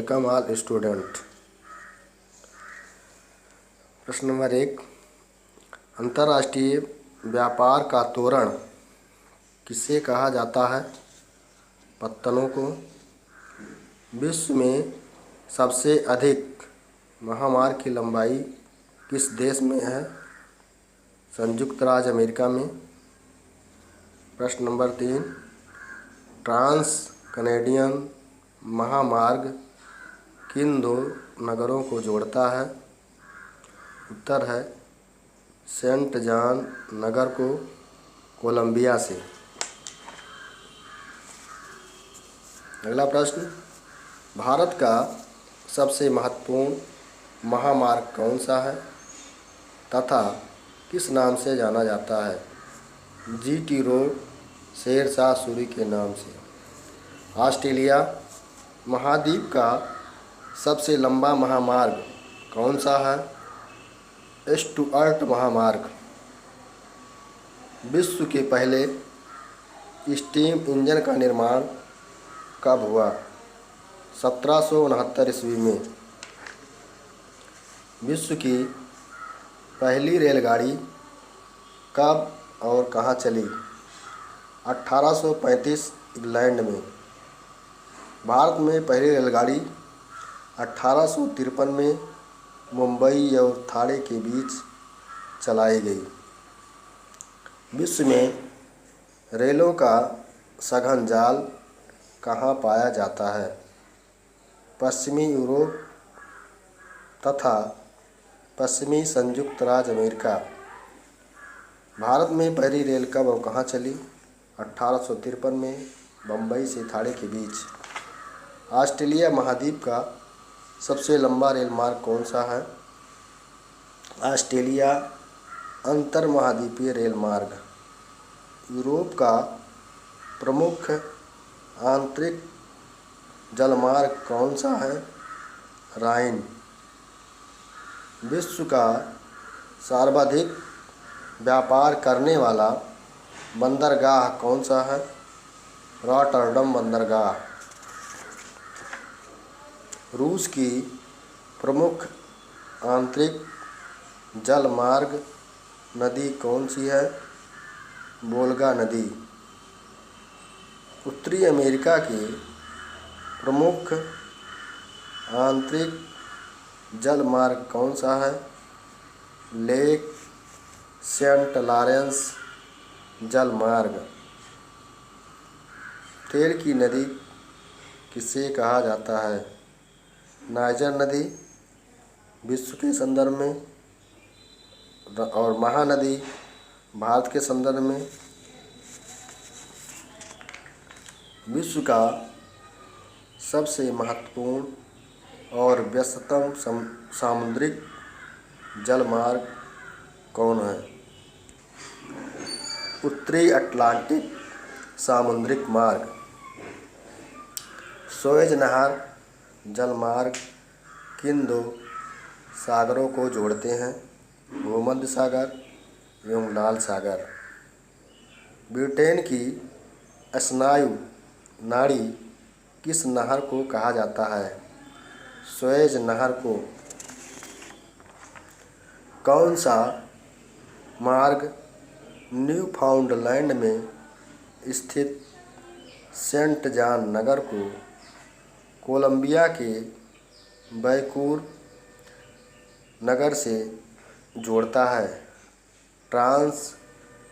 Welcome all student. प्रश्न number 1, अंतर्राष्ट्रीय व्यापार का तोरण किसे कहा जाता है? पत्तनों को। विश्व में सबसे अधिक महामार्ग की लंबाई किस देश में है? संयुक्त राज्य अमेरिका में। प्रश्न नंबर 3, ट्रांस कनेडियन महामार्ग किन दो नगरों को जोड़ता है? उत्तर है सेंट जॉन नगर को कोलंबिया से। अगला प्रश्न, भारत का सबसे महत्वपूर्ण महामार्ग कौन सा है तथा किस नाम से जाना जाता है? जीटी रोड, शेरशाह सूरी के नाम से। ऑस्ट्रेलिया महाद्वीप का सबसे लंबा महामार्ग कौन सा है? स्टुअर्ट महामार्ग। विश्व के पहले स्टीम इंजन का निर्माण कब हुआ? 1769 ईस्वी में। विश्व की पहली रेलगाड़ी कब और कहाँ चली? 1835 इंग्लैंड में। भारत में पहली रेलगाड़ी 1853 में मुंबई और ठाणे के बीच चलाई गई। विश्व में रेलों का सघन जाल कहाँ पाया जाता है? पश्चिमी यूरोप तथा पश्चिमी संयुक्त राज्य अमेरिका। भारत में पहली रेल कब और कहाँ चली? 1853 में मुंबई से ठाणे के बीच। ऑस्ट्रेलिया महाद्वीप का सबसे लंबा रेल मार्ग कौन सा है? ऑस्ट्रेलिया अंतर महाद्वीपीय रेल मार्ग। यूरोप का प्रमुख आंतरिक जलमार्ग कौन सा है? राइन। विश्व का सर्वाधिक व्यापार करने वाला बंदरगाह कौन सा है? रॉटरडम बंदरगाह। रूस की प्रमुख आंतरिक जलमार्ग नदी कौन सी है? वोल्गा नदी। उत्तरी अमेरिका की प्रमुख आंतरिक जलमार्ग कौन सा है? लेक सेंट लॉरेंस जलमार्ग। तेल की नदी किसे कहा जाता है? नाइजर नदी विश्व के संदर्भ में और महानदी भारत के संदर्भ में। विश्व का सबसे महत्वपूर्ण और व्यस्ततम सामुद्रिक जलमार्ग कौन है? उत्तरी अटलांटिक सामुद्रिक मार्ग। सुएज नहर जलमार्ग किन दो सागरों को जोड़ते हैं? भूमध्य सागर एवं लाल सागर। ब्रिटेन की स्नायु नाड़ी किस नहर को कहा जाता है? सुएज नहर को। कौन सा मार्ग न्यूफाउंडलैंड में स्थित सेंट जॉन नगर को कोलंबिया के वैंकूवर नगर से जोड़ता है? ट्रांस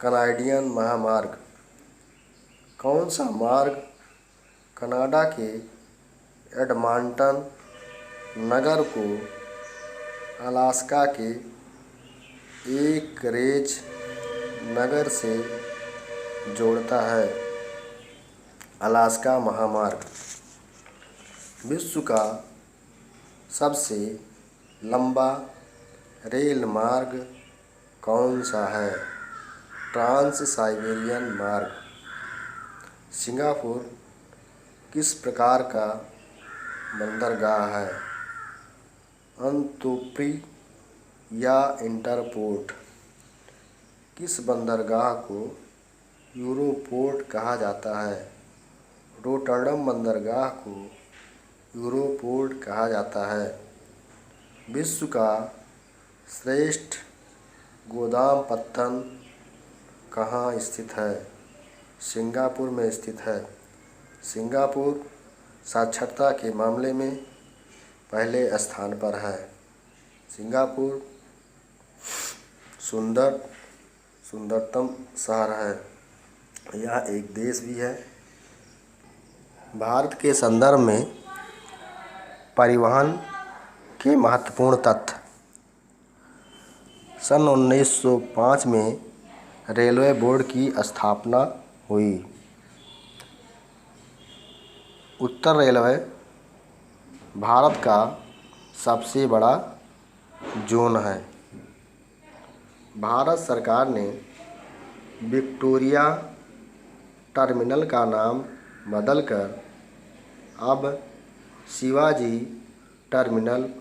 कनाडियन महामार्ग। कौन सा मार्ग कनाडा के एडमंटन नगर को अलास्का के एंकरेज नगर से जोड़ता है? अलास्का महामार्ग। विश्व का सबसे लंबा रेल मार्ग कौन सा है? ट्रांस साइबेरियन मार्ग। सिंगापुर किस प्रकार का बंदरगाह है? अंतोप्री या इंटरपोर्ट। किस बंदरगाह को यूरोपोर्ट कहा जाता है? रोटरडम बंदरगाह को यूरोपोर्ट कहा जाता है। विश्व का श्रेष्ठ गोदाम पत्तन कहाँ स्थित है? सिंगापुर में स्थित है। सिंगापुर साक्षरता के मामले में पहले स्थान पर है। सिंगापुर सुंदरतम शहर है। यह एक देश भी है। भारत के संदर्भ में परिवहन के महत्वपूर्ण तथ्य। सन 1905 में रेलवे बोर्ड की स्थापना हुई। उत्तर रेलवे भारत का सबसे बड़ा जोन है। भारत सरकार ने विक्टोरिया टर्मिनल का नाम बदलकर अब शिवाजी टर्मिनल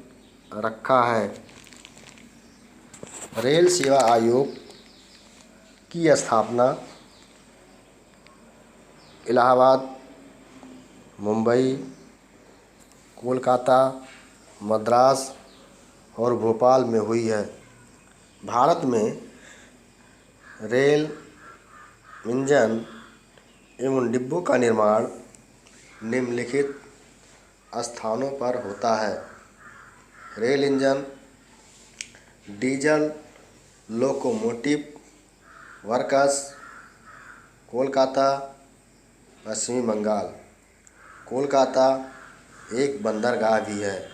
रखा है। रेल सेवा आयोग की स्थापना इलाहाबाद, मुंबई, कोलकाता, मद्रास और भोपाल में हुई है। भारत में रेल इंजन एवं डिब्बों का निर्माण निम्नलिखित स्थानों पर होता है। Rail engine, diesel locomotive works, Kolkata, पश्चिमी बंगाल। कोलकाता एक बंदरगाह भी है।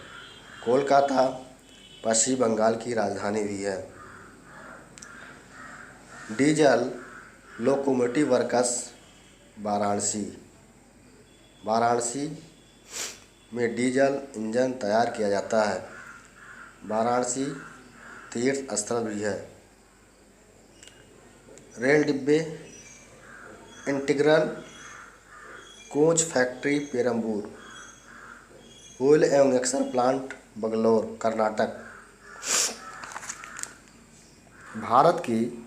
कोलकाता पश्चिम बंगाल की राजधानी भी है। Diesel locomotive works Varanasi. Varanasi में डीजल इंजन तैयार किया जाता है। वाराणसी तीर्थ स्थल भी है। रेल डिब्बे, integral coach factory Perambur, oil एवं एक्सर प्लांट बंगलौर, कर्नाटक। भारत की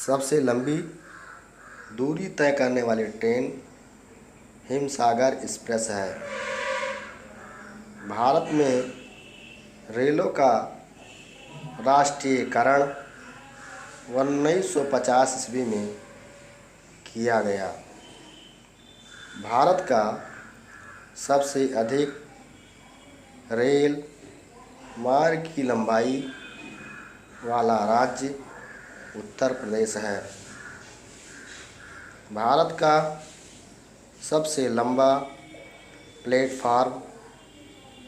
सबसे लंबी दूरी तय करने वाली ट्रेन हिमसागर एक्सप्रेस है। भारत में रेलों का राष्ट्रीयकरण 1950 ईस्वी में किया गया। भारत का सबसे अधिक रेल मार्ग की लंबाई वाला राज्य उत्तर प्रदेश है। भारत का सबसे लंबा प्लेटफार्म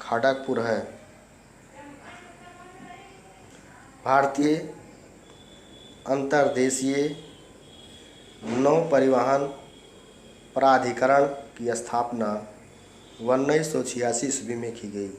खड़गपुर है। भारतीय अंतर्देशीय नौ परिवहन प्राधिकरण की स्थापना 1986 ईस्वी में की गई।